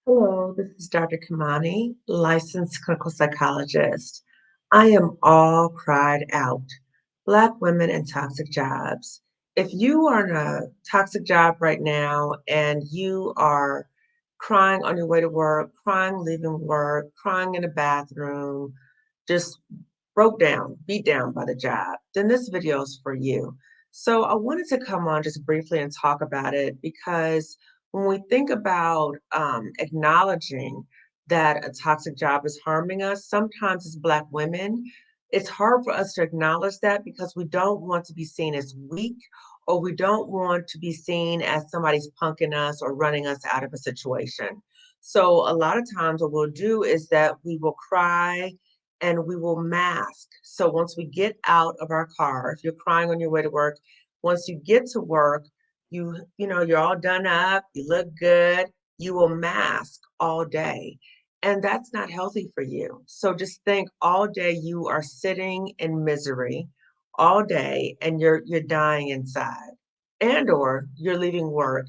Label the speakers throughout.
Speaker 1: Hello, this is Dr. Kimani, licensed clinical psychologist. I am all cried out. Black women and toxic jobs. If you are in a toxic job right now and you are crying on your way to work, crying leaving work, crying in the bathroom, just broke down, beat down by the job, then this video is for you. So I wanted to come on just briefly and talk about it because when we think about acknowledging that a toxic job is harming us, sometimes as Black women, it's hard for us to acknowledge that because we don't want to be seen as weak or we don't want to be seen as somebody's punking us or running us out of a situation. So a lot of times what we'll do is that we will cry and we will mask. So once we get out of our car, if you're crying on your way to work, once you get to work, you're all done up, you look good, you will mask all day. And that's not healthy for you. So just think all day you are sitting in misery all day and you're dying inside. And or you're leaving work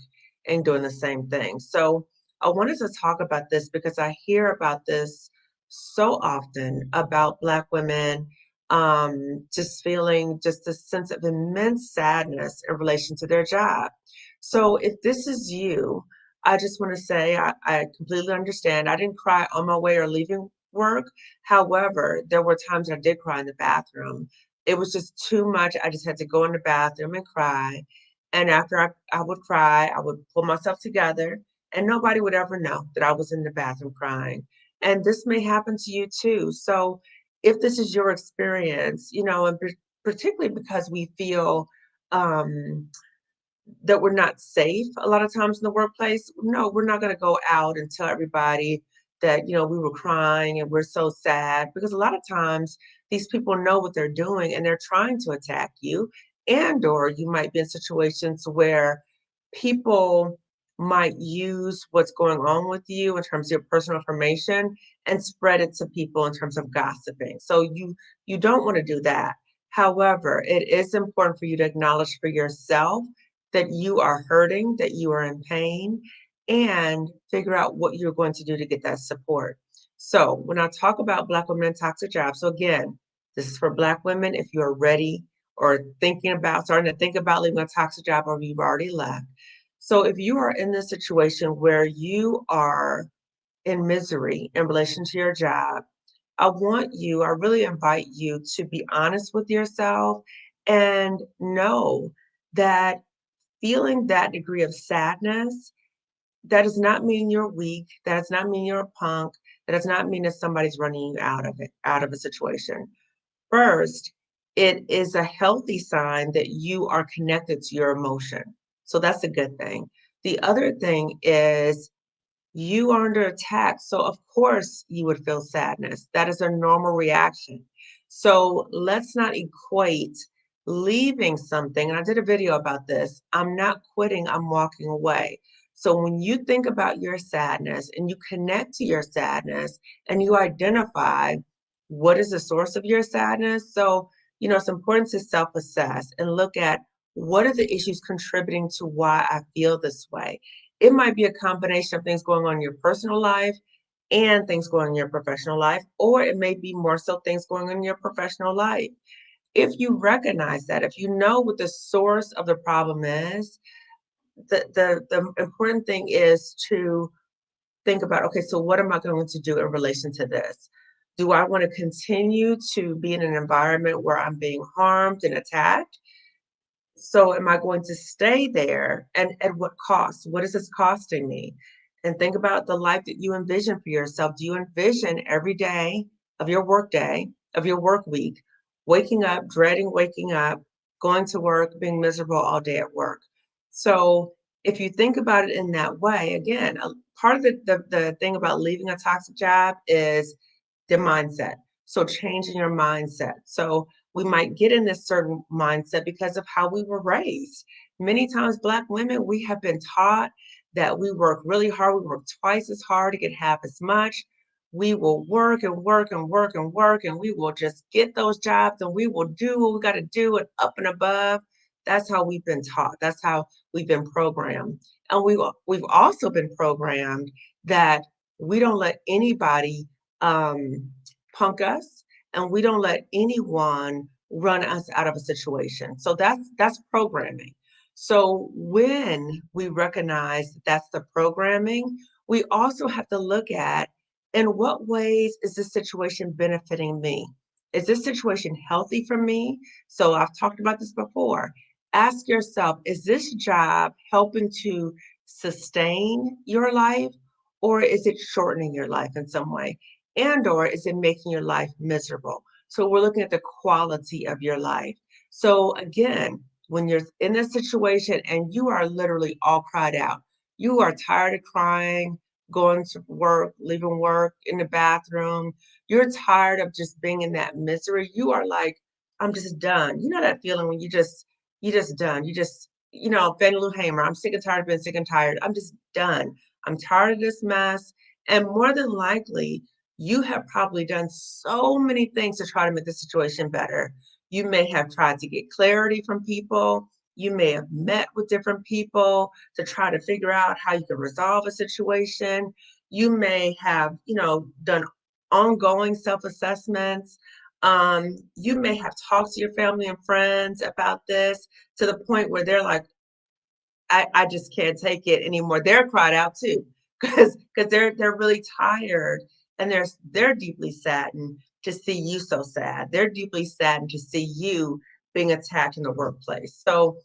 Speaker 1: and doing the same thing. So I wanted to talk about this because I hear about this so often about Black women just feeling just a sense of immense sadness in relation to their job. So if this is you, I just want to say I completely understand. I didn't cry on my way or leaving work. However, there were times I did cry in the bathroom. It was just too much. I just had to go in the bathroom and cry. And after I would cry, I would pull myself together, and nobody would ever know that I was in the bathroom crying. And this may happen to you too. So if this is your experience, and particularly because we feel um, that we're not safe a lot of times in the workplace, no, we're not going to go out and tell everybody that, we were crying and we're so sad because a lot of times these people know what they're doing and they're trying to attack you. And or you might be in situations where people might use what's going on with you in terms of your personal information and spread it to people in terms of gossiping. So you don't want to do that. However, it is important for you to acknowledge for yourself that you are hurting, that you are in pain, and figure out what you're going to do to get that support. So when I talk about Black women in toxic jobs, so again, this is for Black women if you're ready or starting to think about leaving a toxic job or you've already left. So if you are in this situation where you are in misery in relation to your job, I really invite you to be honest with yourself and know that feeling that degree of sadness, that does not mean you're weak. That does not mean you're a punk. That does not mean that somebody's running you out of it, out of a situation. First, it is a healthy sign that you are connected to your emotion. So that's a good thing. The other thing is you are under attack. So, of course, you would feel sadness. That is a normal reaction. So, let's not equate leaving something. And I did a video about this. I'm not quitting, I'm walking away. So, when you think about your sadness and you connect to your sadness and you identify what is the source of your sadness. So, it's important to self assess and look at what are the issues contributing to why I feel this way. It might be a combination of things going on in your personal life and things going on in your professional life, or it may be more so things going on in your professional life. If you recognize that, if you know what the source of the problem is, the important thing is to think about, okay, so what am I going to do in relation to this? Do I want to continue to be in an environment where I'm being harmed and attacked? So am I going to stay there? And at what cost? What is this costing me? And think about the life that you envision for yourself. Do you envision every day of your work week, waking up, dreading waking up, going to work, being miserable all day at work? So if you think about it in that way, again, part of the thing about leaving a toxic job is the mindset. So changing your mindset. So we might get in this certain mindset because of how we were raised. Many times, Black women, we have been taught that we work really hard, we work twice as hard to get half as much. We will work and work and work and work, and we will just get those jobs and we will do what we got to do and up and above. That's how we've been taught. That's how we've been programmed. And we've also been programmed that we don't let anybody punk us, and we don't let anyone run us out of a situation. So that's programming. So when we recognize that that's the programming, we also have to look at, in what ways is this situation benefiting me? Is this situation healthy for me? So I've talked about this before. Ask yourself, is this job helping to sustain your life, or is it shortening your life in some way? And or is it making your life miserable? So we're looking at the quality of your life. So again, when you're in a situation and you are literally all cried out, you are tired of crying, going to work, leaving work, in the bathroom, you're tired of just being in that misery. You are like, I'm just done. You know that feeling when you just done. You just, Fannie Lou Hamer, I'm sick and tired of being sick and tired. I'm just done. I'm tired of this mess. And more than likely, you have probably done so many things to try to make the situation better. You may have tried to get clarity from people. You may have met with different people to try to figure out how you can resolve a situation. You may have, done ongoing self-assessments. You may have talked to your family and friends about this to the point where they're like, I just can't take it anymore. They're cried out too, because they're really tired, and they're deeply saddened to see you so sad. They're deeply saddened to see you being attacked in the workplace. So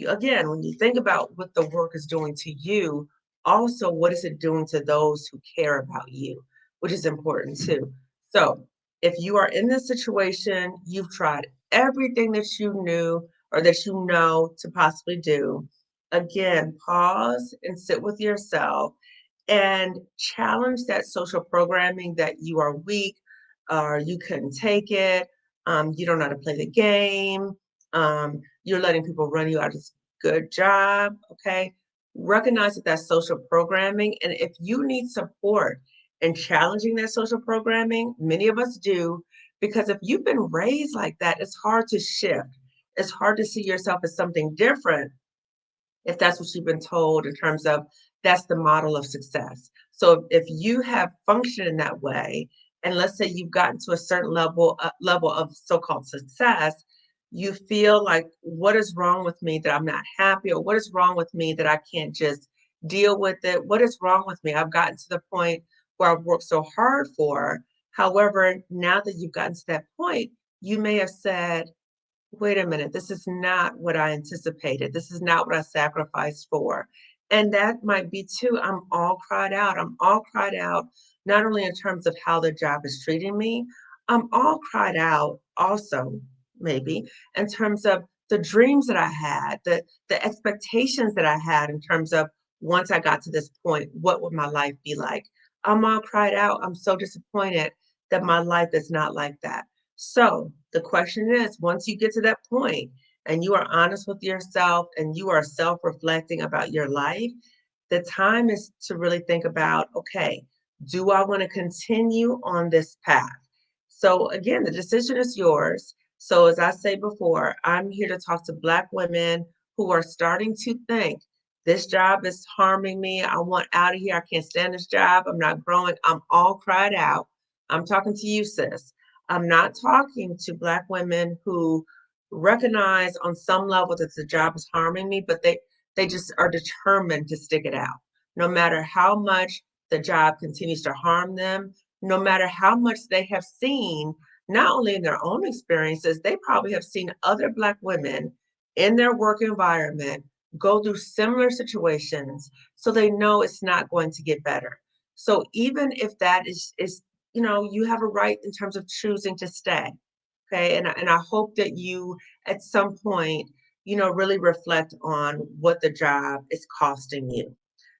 Speaker 1: again, when you think about what the work is doing to you, also what is it doing to those who care about you, which is important too. So if you are in this situation, you've tried everything that you knew or that you know to possibly do. Again, pause and sit with yourself and challenge that social programming that you are weak, or you couldn't take it, you don't know how to play the game, you're letting people run you out of this good job. Okay, recognize that that's social programming, and if you need support in challenging that social programming, many of us do, because if you've been raised like that, it's hard to shift. It's hard to see yourself as something different if that's what you've been told in terms of that's the model of success. So if you have functioned in that way, and let's say you've gotten to a certain level of so-called success, you feel like, what is wrong with me that I'm not happy, or what is wrong with me that I can't just deal with it? What is wrong with me? I've gotten to the point where I've worked so hard for. However, now that you've gotten to that point, you may have said, wait a minute, this is not what I anticipated. This is not what I sacrificed for. And that might be too, I'm all cried out. I'm all cried out, not only in terms of how the job is treating me, I'm all cried out also, maybe, in terms of the dreams that I had, the expectations that I had in terms of once I got to this point, what would my life be like? I'm all cried out. I'm so disappointed that my life is not like that. So the question is, once you get to that point and you are honest with yourself and you are self-reflecting about your life, the time is to really think about, okay, do I want to continue on this path? So again, the decision is yours. So as I say before, I'm here to talk to Black women who are starting to think, this job is harming me. I want out of here. I can't stand this job. I'm not growing. I'm all cried out. I'm talking to you, sis. I'm not talking to Black women who recognize on some level that the job is harming me, but they just are determined to stick it out. No matter how much the job continues to harm them, no matter how much they have seen, not only in their own experiences, they probably have seen other Black women in their work environment go through similar situations, so they know it's not going to get better. So even if that is you have a right in terms of choosing to stay. Okay. And I hope that you at some point, really reflect on what the job is costing you.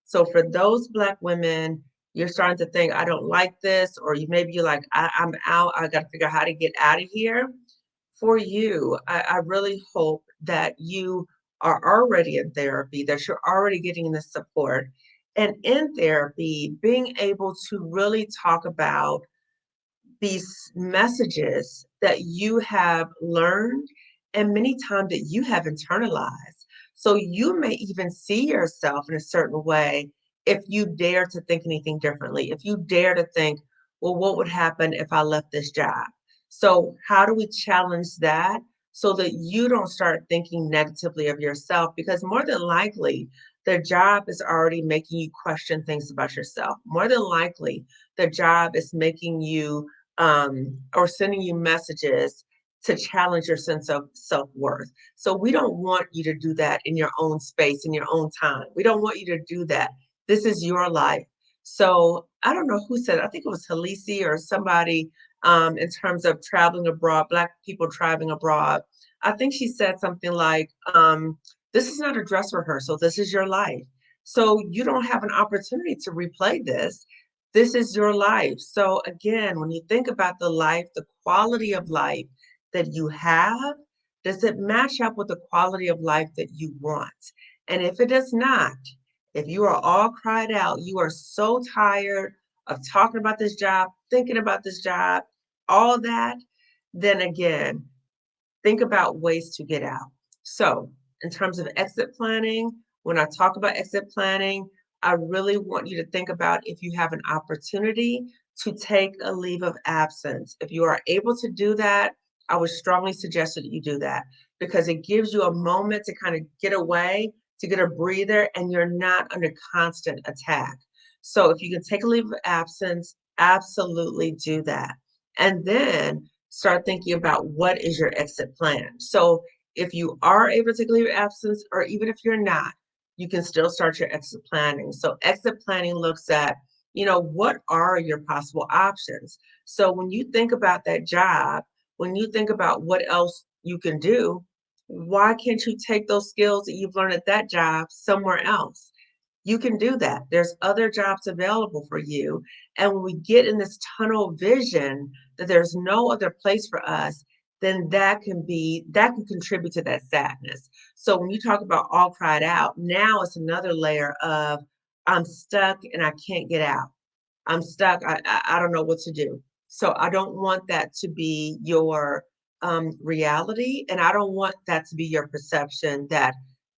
Speaker 1: So for those Black women, you're starting to think, I don't like this, or maybe you're like, I'm out, I got to figure out how to get out of here. For you, I really hope that you are already in therapy, that you're already getting the support. And in therapy, being able to really talk about these messages that you have learned and many times that you have internalized. So you may even see yourself in a certain way if you dare to think anything differently, if you dare to think, well, what would happen if I left this job? So, how do we challenge that so that you don't start thinking negatively of yourself? Because more than likely, the job is already making you question things about yourself. More than likely, the job is making you or sending you messages to challenge your sense of self worth. So, we don't want you to do that in your own space, in your own time. We don't want you to do that. This is your life. So, I don't know who said, I think it was Halisi or somebody in terms of traveling abroad, Black people traveling abroad. I think she said something like, this is not a dress rehearsal, this is your life. So you don't have an opportunity to replay this. This is your life. So again, when you think about the life, the quality of life that you have, does it match up with the quality of life that you want? And if it does not, if you are all cried out, you are so tired of talking about this job, thinking about this job, all that, then again, think about ways to get out. So, in terms of exit planning, when I talk about exit planning, I really want you to think about if you have an opportunity to take a leave of absence. If you are able to do that, I would strongly suggest that you do that because it gives you a moment to kind of get away, to get a breather, and you're not under constant attack. So, if you can take a leave of absence, absolutely do that. And then start thinking about what is your exit plan. So if you are able to take leave of absence, or even if you're not, you can still start your exit planning. So exit planning looks at, what are your possible options? So when you think about that job, when you think about what else you can do, why can't you take those skills that you've learned at that job somewhere else? You can do that. There's other jobs available for you. And when we get in this tunnel vision that there's no other place for us, then that can contribute to that sadness. So when you talk about all cried out, now it's another layer of I'm stuck and I can't get out. I'm stuck. I don't know what to do. So I don't want that to be your reality. And I don't want that to be your perception that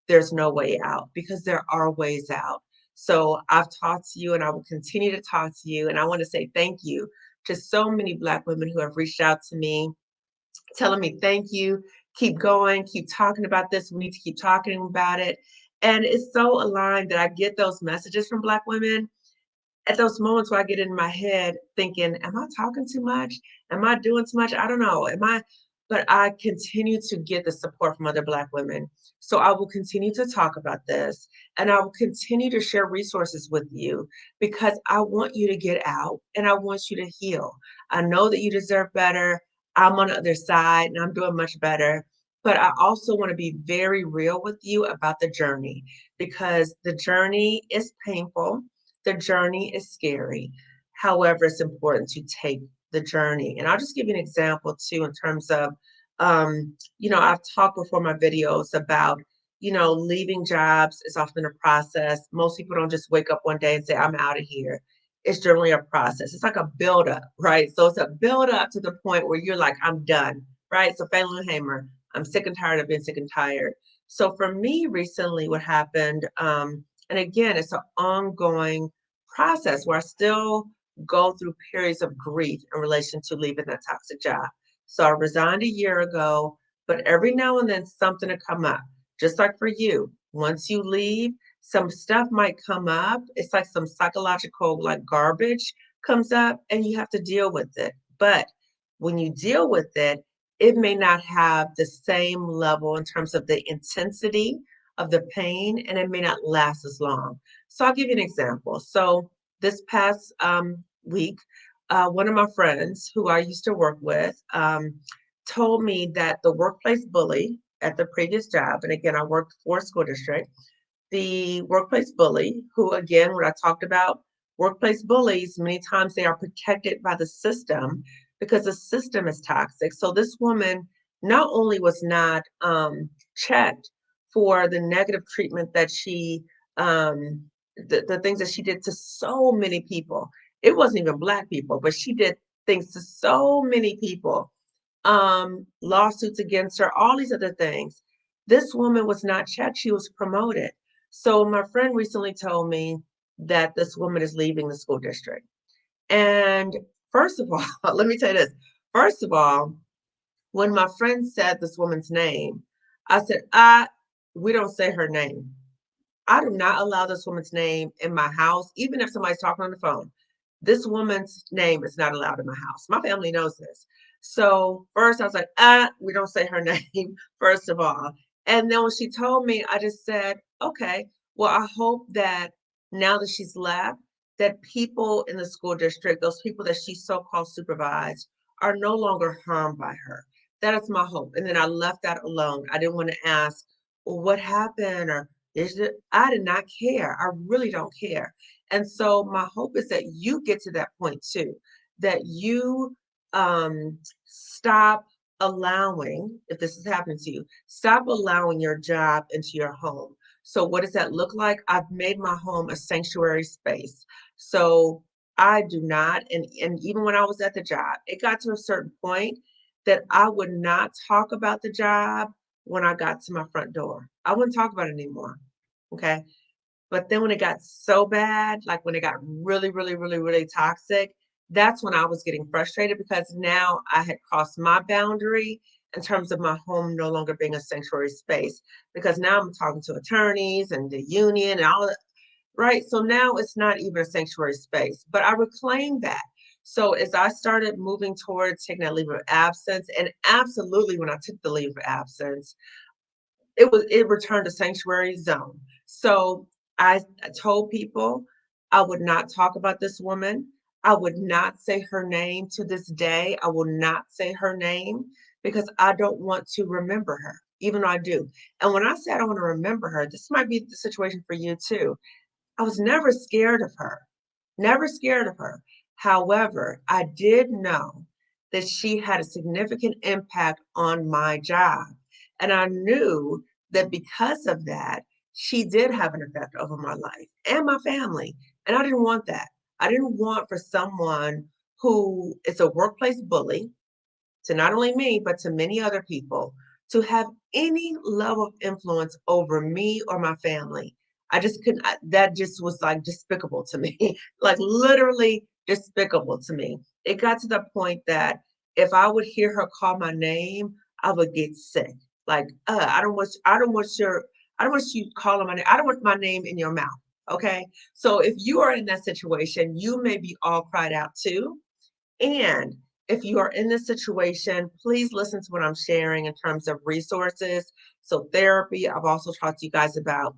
Speaker 1: there's no way out because there are ways out. So I've talked to you and I will continue to talk to you. And I want to say thank you to so many Black women who have reached out to me telling me thank you, keep going, keep talking about this. We need to keep talking about it. And it's so aligned that I get those messages from Black women at those moments where I get in my head thinking, am I talking too much? Am I doing too much? I don't know. But I continue to get the support from other Black women. So I will continue to talk about this and I will continue to share resources with you because I want you to get out and I want you to heal. I know that you deserve better. I'm on the other side and I'm doing much better. But I also want to be very real with you about the journey because the journey is painful, the journey is scary. However, it's important to take the journey. And I'll just give you an example too, in terms of, I've talked before my videos about, leaving jobs is often a process. Most people don't just wake up one day and say, I'm out of here. It's generally a process. It's like a buildup, right? So it's a buildup to the point where you're like, I'm done, right? So Fannie Hamer, I'm sick and tired of being sick and tired. So for me recently, what happened, and again, it's an ongoing process where I still go through periods of grief in relation to leaving that toxic job. So I resigned a year ago, but every now and then something will come up. Just like for you, once you leave, some stuff might come up. It's like some psychological like garbage comes up and you have to deal with it. But when you deal with it, it may not have the same level in terms of the intensity of the pain and it may not last as long. So I'll give you an example. So this past week, one of my friends who I used to work with told me that the workplace bully at the previous job, and again, I worked for a school district, the workplace bully, who again, what I talked about, workplace bullies, many times they are protected by the system because the system is toxic. So this woman not only was not checked for the negative treatment that the things that she did to so many people. It wasn't even Black people, but she did things to so many people lawsuits against her, all these other things. This woman was not checked, she was promoted. So my friend recently told me that this woman is leaving the school district. And first of all, let me tell you this. First of all, when my friend said this woman's name, I said, we don't say her name. I do not allow this woman's name in my house, even if somebody's talking on the phone. This woman's name is not allowed in my house. My family knows this. So first I was like, we don't say her name, first of all. And then when she told me, I just said, okay, well, I hope that now that she's left, that people in the school district, those people that she so-called supervised, are no longer harmed by her. That is my hope. And then I left that alone. I didn't want to ask, well, what happened? Or I did not care. I really don't care. And so my hope is that you get to that point too, that you stop allowing, if this is happening to you, stop allowing your job into your home. So what does that look like? I've made my home a sanctuary space. So I do not, and even when I was at the job, it got to a certain point that I would not talk about the job when I got to my front door. I wouldn't talk about it anymore. Okay. But then when it got so bad, like when it got really, really, really, really toxic, that's when I was getting frustrated because now I had crossed my boundary in terms of my home no longer being a sanctuary space. Because now I'm talking to attorneys and the union and all of that, right? So now it's not even a sanctuary space, but I reclaimed that. So as I started moving towards taking that leave of absence, and absolutely when I took the leave of absence, it returned to sanctuary zone. So I told people I would not talk about this woman. I would not say her name to this day. I will not say her name because I don't want to remember her, even though I do. And when I say I don't want to remember her, this might be the situation for you too. I was never scared of her, never scared of her. However, I did know that she had a significant impact on my job. And I knew that because of that, she did have an effect over my life and my family. And I didn't want that. I didn't want for someone who is a workplace bully, to not only me, but to many other people, to have any level of influence over me or my family. I just couldn't, that just was like despicable to me, like literally despicable to me. It got to the point that if I would hear her call my name, I would get sick. Like, I don't want you calling my name. I don't want my name in your mouth. Okay. So if you are in that situation, you may be all cried out too, and if you are in this situation, please listen to what I'm sharing in terms of resources. So, therapy, I've also talked to you guys about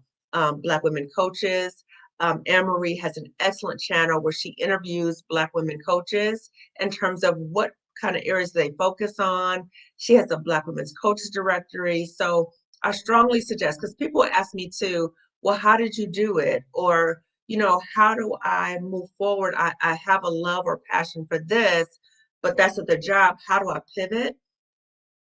Speaker 1: Black women coaches. Anne Marie has an excellent channel where she interviews Black women coaches in terms of what kind of areas they focus on. She has a Black women's coaches directory. So, I strongly suggest, because people ask me too, well, how did you do it? Or, how do I move forward? I have a love or passion for this, but that's at the job. How do I pivot?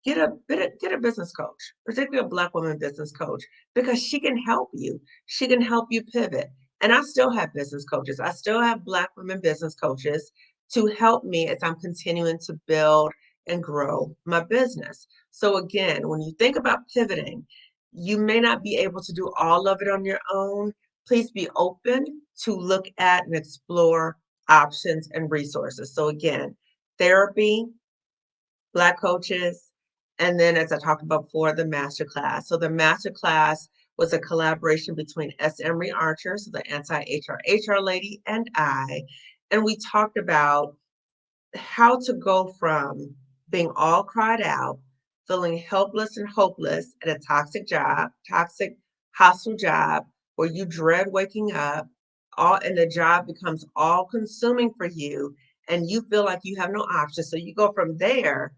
Speaker 1: Get a business coach, particularly a Black woman business coach, because she can help you. She can help you pivot. And I still have business coaches. I still have Black women business coaches to help me as I'm continuing to build and grow my business. So again, when you think about pivoting, you may not be able to do all of it on your own. Please be open to look at and explore options and resources. So again, therapy, Black coaches, and then as I talked about before, the masterclass. So the masterclass was a collaboration between S. Emery Archer, so the anti-HR lady, and I. And we talked about how to go from being all cried out, feeling helpless and hopeless at a toxic job, toxic, hostile job where you dread waking up, and the job becomes all consuming for you, and you feel like you have no option. So you go from there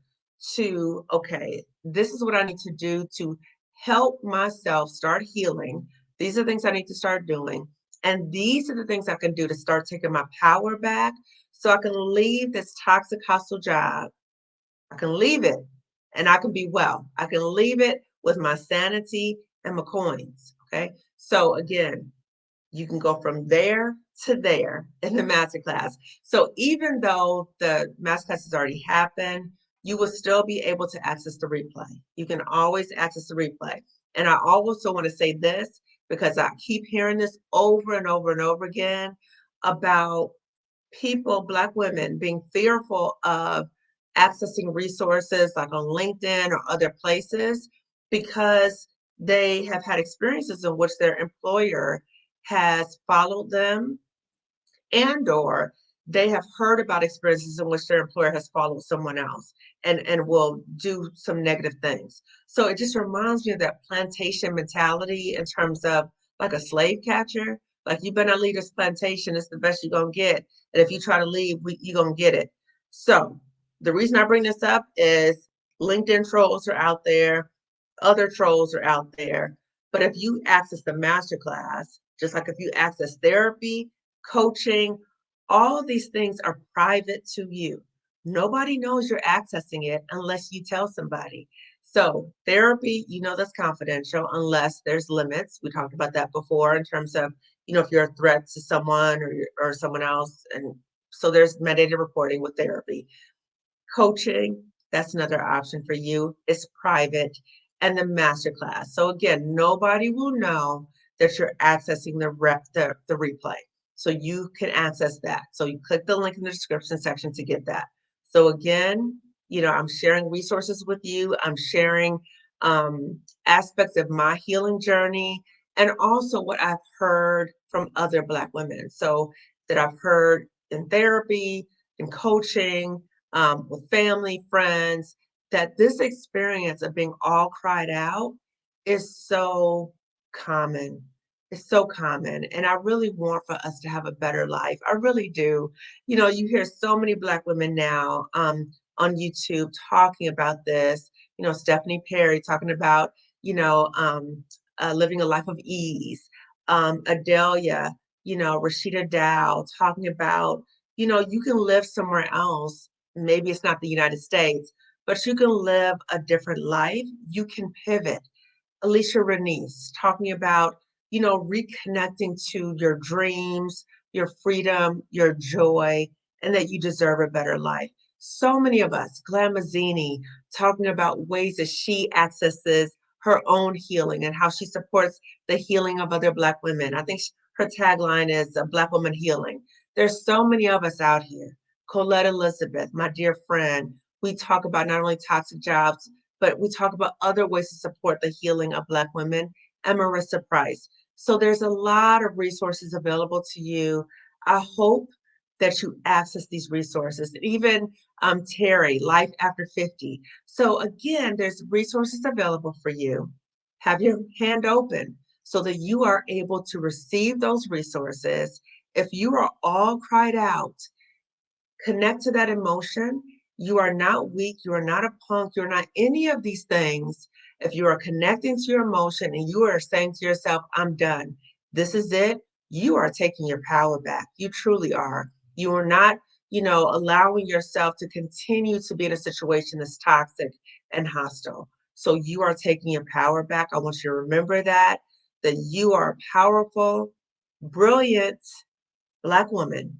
Speaker 1: to, okay, this is what I need to do to help myself start healing. These are things I need to start doing. And these are the things I can do to start taking my power back so I can leave this toxic, hostile job. I can leave it and I can be well. I can leave it with my sanity and my coins. Okay. So again, you can go from there to there in the masterclass. So even though the masterclass has already happened, you will still be able to access the replay. You can always access the replay. And I also want to say this because I keep hearing this over and over and over again about people, Black women, being fearful of accessing resources like on LinkedIn or other places because they have had experiences in which their employer has followed them and or they have heard about experiences in which their employer has followed someone else and will do some negative things. So it just reminds me of that plantation mentality in terms of like a slave catcher. Like you better not leave this plantation, it's the best you're gonna get. And if you try to leave, you're gonna get it. So the reason I bring this up is LinkedIn trolls are out there, other trolls are out there. But if you access the masterclass, just like if you access therapy, coaching, all of these things are private to you. Nobody knows you're accessing it unless you tell somebody. So therapy, that's confidential unless there's limits. We talked about that before in terms of, if you're a threat to someone or someone else. And so there's mandated reporting with therapy. Coaching, that's another option for you. It's private. And the masterclass. So again, nobody will know that you're accessing the replay. So you can access that. So you click the link in the description section to get that. So again, I'm sharing resources with you. I'm sharing aspects of my healing journey and also what I've heard from other Black women. So that I've heard in therapy, in coaching, with family, friends, that this experience of being all cried out is so common. It's so common. And I really want for us to have a better life. I really do. You hear so many Black women now on YouTube talking about this. Stephanie Perry talking about, living a life of ease. Adelia, Rashida Dow talking about, you can live somewhere else. Maybe it's not the United States, but you can live a different life. You can pivot. Alicia Renice talking about, reconnecting to your dreams, your freedom, your joy, and that you deserve a better life. So many of us, Glam Mazzini, talking about ways that she accesses her own healing and how she supports the healing of other Black women. I think her tagline is a Black woman healing. There's so many of us out here. Colette Elizabeth, my dear friend, we talk about not only toxic jobs, but we talk about other ways to support the healing of Black women, and Marissa Price. So there's a lot of resources available to you. I hope that you access these resources. Even Terry, Life After 50. So again, there's resources available for you. Have your hand open so that you are able to receive those resources. If you are all cried out, connect to that emotion. You are not weak. You are not a punk. You're not any of these things. If you are connecting to your emotion and you are saying to yourself, I'm done, this is it, you are taking your power back. You truly are. You are not, allowing yourself to continue to be in a situation that's toxic and hostile. So you are taking your power back. I want you to remember that you are a powerful, brilliant Black woman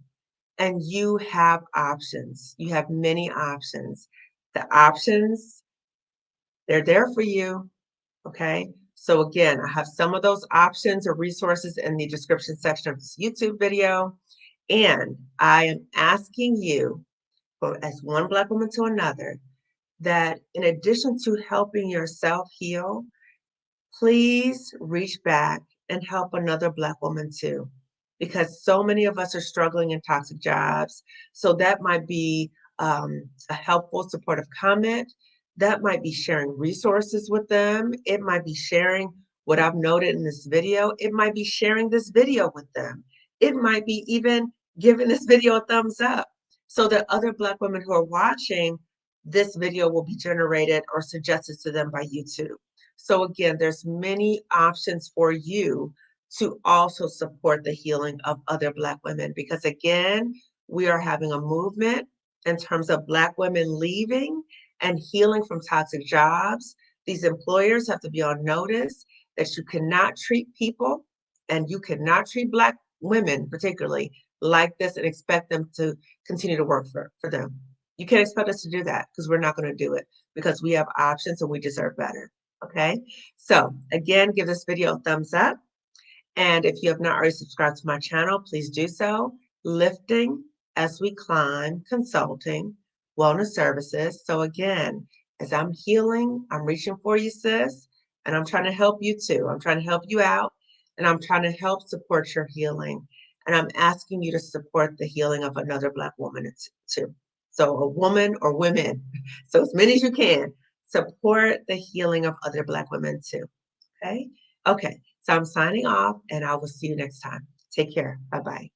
Speaker 1: and you have options. You have many options. The options, they're there for you. Okay. So again, I have some of those options or resources in the description section of this YouTube video. And I am asking you, as one Black woman to another, that in addition to helping yourself heal, please reach back and help another Black woman too, because so many of us are struggling in toxic jobs. So that might be a helpful, supportive comment. That might be sharing resources with them. It might be sharing what I've noted in this video. It might be sharing this video with them. It might be even giving this video a thumbs up so that other Black women who are watching this video will be generated or suggested to them by YouTube. So again, there's many options for you to also support the healing of other Black women, because again, we are having a movement in terms of Black women leaving and healing from toxic jobs. These employers have to be on notice that you cannot treat people and you cannot treat Black women particularly like this and expect them to continue to work for them. You can't expect us to do that because we're not going to do it because we have options and we deserve better. Okay. So again, give this video a thumbs up. And if you have not already subscribed to my channel, please do so. Lifting as we climb, consulting, wellness services. So again, as I'm healing, I'm reaching for you, sis, and I'm trying to help you too. I'm trying to help you out, and I'm trying to help support your healing. And I'm asking you to support the healing of another Black woman too. So a woman or women, so as many as you can, support the healing of other Black women too. Okay? Okay. So I'm signing off and I will see you next time. Take care. Bye bye.